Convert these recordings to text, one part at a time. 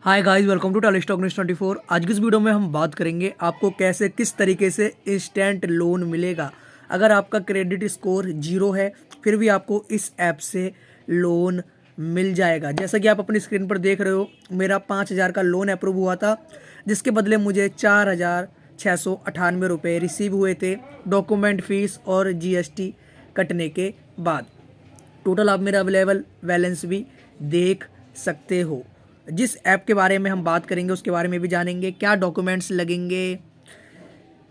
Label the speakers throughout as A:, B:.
A: Hi guys, welcome to टाली stock news 24। आज की इस वीडियो में हम बात करेंगे आपको कैसे किस तरीके से इंस्टेंट लोन मिलेगा। अगर आपका क्रेडिट स्कोर जीरो है फिर भी आपको इस ऐप से लोन मिल जाएगा। जैसा कि आप अपनी स्क्रीन पर देख रहे हो, मेरा 5,000 का लोन अप्रूव हुआ था, जिसके बदले मुझे 4,698 रुपये रिसीव हुए थे, डॉक्यूमेंट फ़ीस और GST कटने के बाद। टोटल आप मेरा अवेलेबल बैलेंस भी देख सकते हो। जिस ऐप के बारे में हम बात करेंगे उसके बारे में भी जानेंगे, क्या डॉक्यूमेंट्स लगेंगे,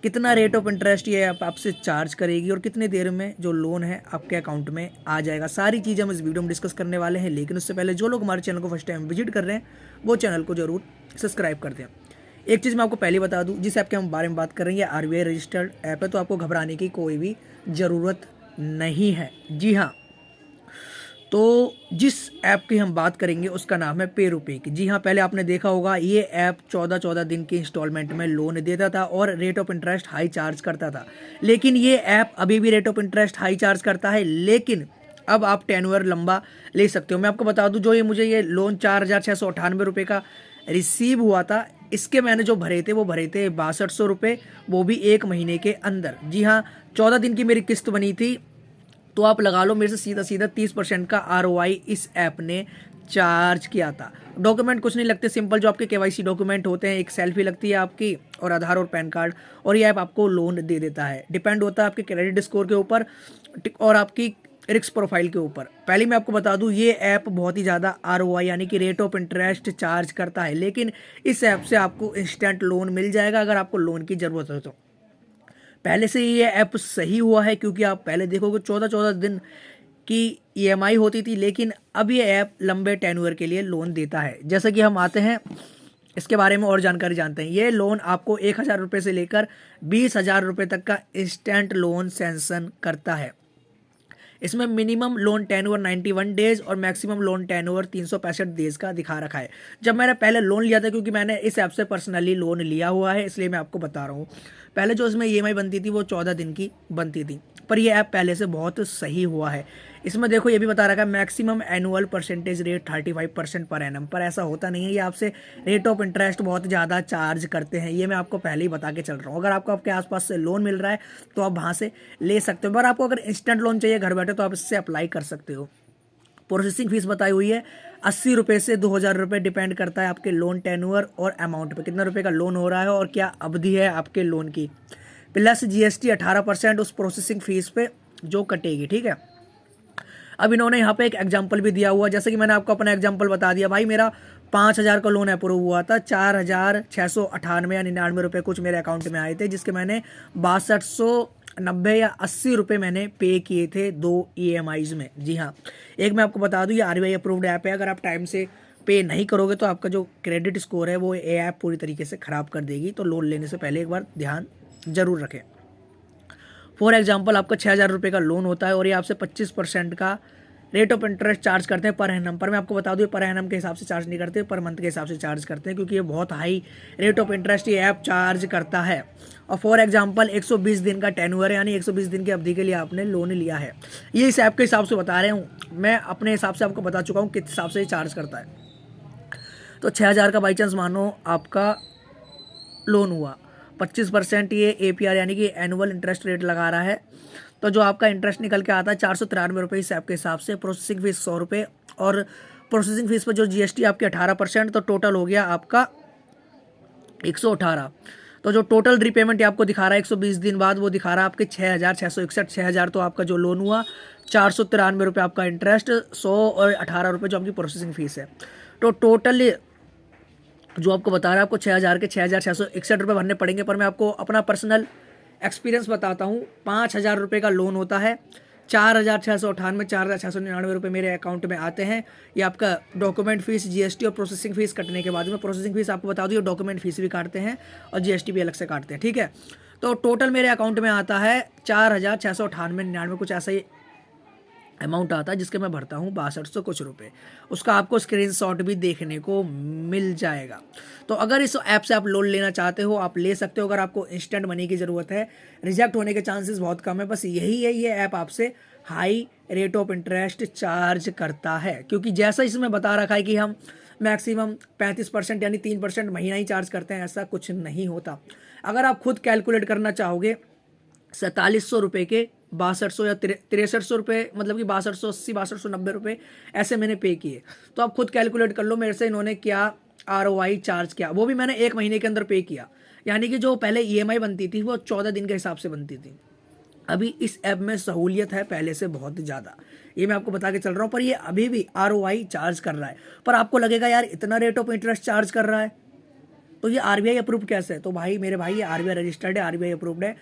A: कितना रेट ऑफ इंटरेस्ट ये ऐप आपसे चार्ज करेगी और कितनी देर में जो लोन है आपके अकाउंट में आ जाएगा। सारी चीज़ें हम इस वीडियो में डिस्कस करने वाले हैं, लेकिन उससे पहले जो लोग हमारे चैनल को फर्स्ट टाइम विजिट कर रहे हैं वो चैनल को जरूर सब्सक्राइब कर दें। एक चीज़ मैं आपको पहले बता दूं, जिस ऐप के हम बारे में बात कर रहे हैं ये RBI रजिस्टर्ड ऐप है, तो आपको घबराने की कोई भी ज़रूरत नहीं है। जी हाँ, तो जिस ऐप की हम बात करेंगे उसका नाम है पेरूपे की। जी हाँ, पहले आपने देखा होगा ये ऐप 14-14 दिन की इंस्टॉलमेंट में लोन देता था और rate of interest high charge करता था। लेकिन ये ऐप अभी भी rate of interest high charge करता है, लेकिन अब आप टेन्योर लंबा ले सकते हो। मैं आपको बता दूं, जो मुझे ये लोन 4,698 रुपये का रिसीव हुआ था, इसके मैंने जो भरे थे वो भरे थे 6200 रुपये, वो भी 1 महीने के अंदर। जी हाँ, 14 दिन की मेरी किस्त बनी थी, तो आप लगा लो मेरे से सीधा सीधा 30% का ROI इस ऐप ने चार्ज किया था। डॉक्यूमेंट कुछ नहीं लगते, सिंपल जो आपके KYC डॉक्यूमेंट होते हैं, एक सेल्फी लगती है आपकी और आधार और पैन कार्ड, और ये ऐप आपको लोन दे देता है। डिपेंड होता है आपके क्रेडिट स्कोर के ऊपर और आपकी रिस्क प्रोफाइल के ऊपर। पहले मैं आपको बता दूं, ये ऐप बहुत ही ज़्यादा ROI यानी कि रेट ऑफ इंटरेस्ट चार्ज करता है, लेकिन इस ऐप से आपको इंस्टेंट लोन मिल जाएगा अगर आपको लोन की ज़रूरत हो तो। पहले से ये ऐप सही हुआ है, क्योंकि आप पहले देखोगे 14-14 दिन की EMI होती थी, लेकिन अब ये ऐप लंबे टेन्योर के लिए लोन देता है। जैसे कि हम आते हैं इसके बारे में और जानकारी जानते हैं। ये लोन आपको 1,000 रुपये से लेकर 20,000 रुपये तक का इंस्टेंट लोन सैंक्शन करता है। इसमें मिनिमम लोन टेन्योर 91 डेज और मैक्सिमम लोन टेन्योर 365 डेज का दिखा रखा है। जब मैंने पहले लोन लिया था, क्योंकि मैंने इस ऐप से पर्सनली लोन लिया हुआ है, इसलिए मैं आपको बता रहा हूँ। पहले जो इसमें EMI बनती थी वो 14 दिन की बनती थी, पर ये ऐप पहले से बहुत सही हुआ है। इसमें देखो ये भी बता रखा है maximum annual percentage rate 35% per annum, पर ऐसा होता नहीं है। ये आपसे रेट ऑफ इंटरेस्ट बहुत ज़्यादा चार्ज करते हैं, ये मैं आपको पहले ही बता के चल रहा हूँ। अगर आपको आपके आसपास से लोन मिल रहा है तो आप वहाँ से ले सकते हो, पर आपको अगर इंस्टेंट लोन चाहिए घर बैठे तो आप इससे अप्लाई कर सकते हो। प्रोसेसिंग फीस बताई हुई है 80 रुपये से 2,000 रुपये, डिपेंड करता है आपके लोन टेन्योर और अमाउंट पे, कितना रुपए का लोन हो रहा है और क्या अवधि है आपके लोन की, प्लस GST 18% उस प्रोसेसिंग फीस पे जो कटेगी। ठीक है, अब इन्होंने यहाँ पे एक एग्जाम्पल भी दिया हुआ, जैसे कि मैंने आपको अपना एग्जाम्पल बता दिया। भाई मेरा 5,000 का लोन अप्रूव हुआ था, 4,698 या 99 रुपये कुछ मेरे अकाउंट में आए थे, जिसके मैंने 6290 या 80 रुपये मैंने पे किए थे 2 EMIs में। जी हाँ, एक मैं आपको बता दूँ, ये RBI अप्रूव्ड ऐप है। अगर आप टाइम से पे नहीं करोगे तो आपका जो क्रेडिट स्कोर है वो ये ऐप पूरी तरीके से ख़राब कर देगी, तो लोन लेने से पहले एक बार ध्यान ज़रूर रखें। फॉर एग्जाम्पल, आपका 6,000 रुपये का लोन होता है और ये आपसे 25% का रेट ऑफ इंटरेस्ट चार्ज करते हैं पर एनम। पर मैं आपको बता दूँ, पर एनम के हिसाब से चार्ज नहीं करते, पर मंथ के हिसाब से चार्ज करते हैं, क्योंकि ये बहुत हाई रेट ऑफ इंटरेस्ट ये ऐप चार्ज करता है। और फॉर एग्जांपल 120 दिन का टेन्योर है, यानी 120 दिन की अवधि के लिए आपने लोन लिया है। ये इस ऐप के हिसाब से बता रहे हूँ, मैं अपने हिसाब से आपको बता चुका हूँ किस हिसाब से ये चार्ज करता है। तो 6,000 का बाई चांस मानो आपका लोन हुआ, 25% ये APR यानी कि एनुअल इंटरेस्ट रेट लगा रहा है, तो जो आपका इंटरेस्ट निकल के आता है 493 रुपये इस ऐप के हिसाब से। प्रोसेसिंग फीस 100 रुपये, और प्रोसेसिंग फीस पर जो GST आपकी 18%, तो टोटल हो गया आपका 118। तो जो टोटल रीपेमेंट आपको दिखा रहा है 120 दिन बाद, वो दिखा रहा है आपके 6,661। 6,000 तो आपका जो लोन हुआ, 493 रुपये आपका इंटरेस्ट, 100 और 18 रुपये जो आपकी प्रोसेसिंग फीस है। तो टोटल जो आपको बता रहा है, आपको 6,000 के 6,661 रुपये भरने पड़ेंगे। पर मैं आपको अपना पर्सनल एक्सपीरियंस बताता हूँ। 5,000 रुपये का लोन होता है, 4,698 4,699 रुपये मेरे अकाउंट में आते हैं। ये आपका डॉक्यूमेंट फीस, GST और प्रोसेसिंग फीस कटने के बाद में, प्रोसेसिंग फीस आपको बता दूँ, डॉक्यूमेंट फीस भी काटते हैं और GST भी अलग से काटते हैं। ठीक है, तो टोटल मेरे अकाउंट में आता है 4,698.99 कुछ ऐसा ही अमाउंट आता है, जिसके मैं भरता हूँ 6200 कुछ रुपए। उसका आपको स्क्रीनशॉट भी देखने को मिल जाएगा। तो अगर इस ऐप से आप लोन लेना चाहते हो आप ले सकते हो, अगर आपको इंस्टेंट मनी की ज़रूरत है। रिजेक्ट होने के चांसेस बहुत कम है, बस यही है, ये ऐप आपसे high rate of interest charge करता है, क्योंकि जैसा इसमें बता रखा है कि हम मैक्सिमम 35% यानी 3% महीना ही चार्ज करते हैं, ऐसा कुछ नहीं होता। अगर आप खुद कैलकुलेट करना चाहोगे 4700 रुपये के 6200 या 6300 रुपये, मतलब कि 6280, 6290 ऐसे मैंने पे किए। तो आप खुद कैलकुलेट कर लो मेरे से इन्होंने क्या ROI चार्ज किया, वो भी मैंने 1 महीने के अंदर पे किया। यानी कि जो पहले EMI बनती थी वो 14 दिन के हिसाब से बनती थी। अभी इस ऐप में सहूलियत है पहले से बहुत ज़्यादा, ये मैं आपको बता के चल रहा हूँ। पर ये अभी भी ROI चार्ज कर रहा है। पर आपको लगेगा यार इतना रेट ऑफ इंटरेस्ट चार्ज कर रहा है तो ये RBI अप्रूव्ड कैसे है? तो भाई मेरे भाई ये RBI रजिस्टर्ड है, RBI अप्रूव्ड है।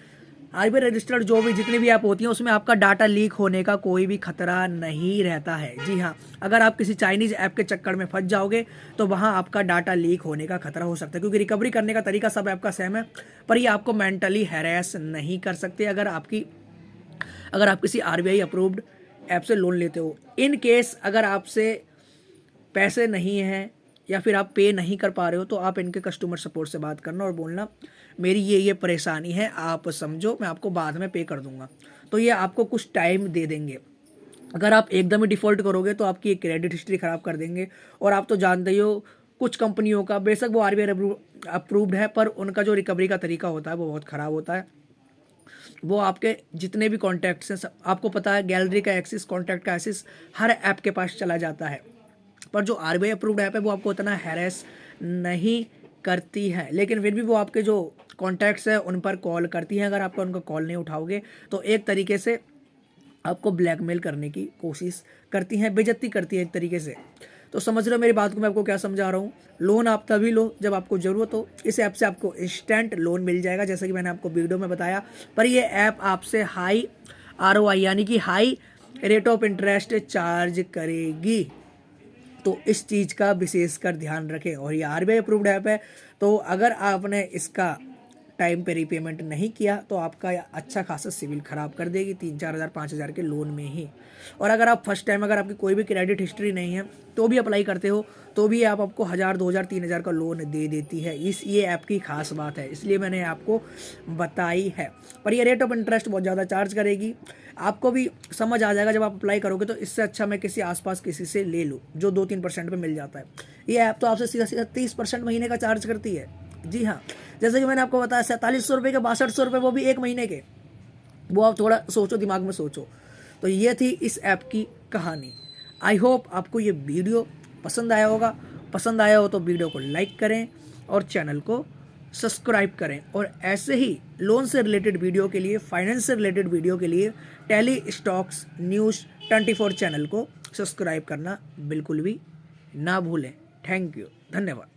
A: RBI रजिस्टर्ड जो भी जितनी भी ऐप होती हैं उसमें आपका डाटा लीक होने का कोई भी खतरा नहीं रहता है। जी हाँ, अगर आप किसी चाइनीज़ ऐप के चक्कर में फंस जाओगे तो वहाँ आपका डाटा लीक होने का खतरा हो सकता है, क्योंकि रिकवरी करने का तरीका सब ऐप का सेम है, पर ये आपको मेंटली हैरेस नहीं कर सकते अगर आप किसी RBI अप्रूव्ड ऐप से लोन लेते हो। इन केस अगर आपसे पैसे नहीं हैं या फिर आप पे नहीं कर पा रहे हो तो आप इनके कस्टमर सपोर्ट से बात करना और बोलना मेरी ये परेशानी है, आप समझो, मैं आपको बाद में पे कर दूंगा। तो ये आपको कुछ टाइम दे देंगे। अगर आप एकदम ही डिफ़ॉल्ट करोगे तो आपकी क्रेडिट हिस्ट्री ख़राब कर देंगे। और आप तो जानते ही हो कुछ कंपनियों का, बेशक वो RBI अप्रूव्ड है, पर उनका जो रिकवरी का तरीका होता है वो बहुत ख़राब होता है। वो आपके जितने भी कॉन्टैक्ट्स हैं आपको पता है, गैलरी का एक्सेस, कॉन्टैक्ट का एक्सेस हर ऐप के पास चला जाता है। पर जो RBI अप्रूव्ड ऐप है वो आपको उतना हैरेस नहीं करती है, लेकिन फिर भी वो आपके जो कॉन्टैक्ट्स हैं उन पर कॉल करती हैं। अगर आप उनका कॉल नहीं उठाओगे तो एक तरीके से आपको ब्लैकमेल करने की कोशिश करती हैं, बेइज्जती करती है एक तरीके से। तो समझ रहे हो मेरी बात को, मैं आपको क्या समझा रहा हूँ। लोन आप तभी लो जब आपको ज़रूरत हो। इस ऐप से आपको इंस्टेंट लोन मिल जाएगा, जैसे कि मैंने आपको वीडियो में बताया। पर ये ऐप आपसे हाई ROI यानी कि high rate of interest charge करेगी, तो इस चीज़ का विशेषकर ध्यान रखें। और ये RBI अप्रूव्ड ऐप है, तो अगर आपने इसका टाइम पे रीपेमेंट नहीं किया तो आपका अच्छा खासा सिविल ख़राब कर देगी 3-4 हज़ार 5 हज़ार के लोन में ही। और अगर आप फर्स्ट टाइम, अगर आपकी कोई भी क्रेडिट हिस्ट्री नहीं है तो भी अप्लाई करते हो तो भी आपको 1000, 2000, 3000 का लोन दे देती है। ये ऐप की खास बात है, इसलिए मैंने आपको बताई है। पर ये रेट ऑफ इंटरेस्ट बहुत ज़्यादा चार्ज करेगी, आपको भी समझ आ जाएगा जब आप अप्लाई करोगे। तो इससे अच्छा मैं किसी आसपास किसी से ले लूँ जो 2-3% पे मिल जाता है। ये ऐप तो आपसे सीधा सीधा 30% महीने का चार्ज करती है। जी हाँ, जैसे कि मैंने आपको बताया 4700 रुपये के 6200 रुपये, वो भी 1 महीने के। वो आप थोड़ा सोचो, दिमाग में सोचो। तो ये थी इस ऐप की कहानी। आई होप आपको ये वीडियो पसंद आया होगा। पसंद आया हो तो वीडियो को लाइक करें और चैनल को सब्सक्राइब करें। और ऐसे ही लोन से रिलेटेड वीडियो के लिए, फाइनेंस से रिलेटेड वीडियो के लिए टेली स्टॉक्स न्यूज़ 24 चैनल को सब्सक्राइब करना बिल्कुल भी ना भूलें। थैंक यू, धन्यवाद।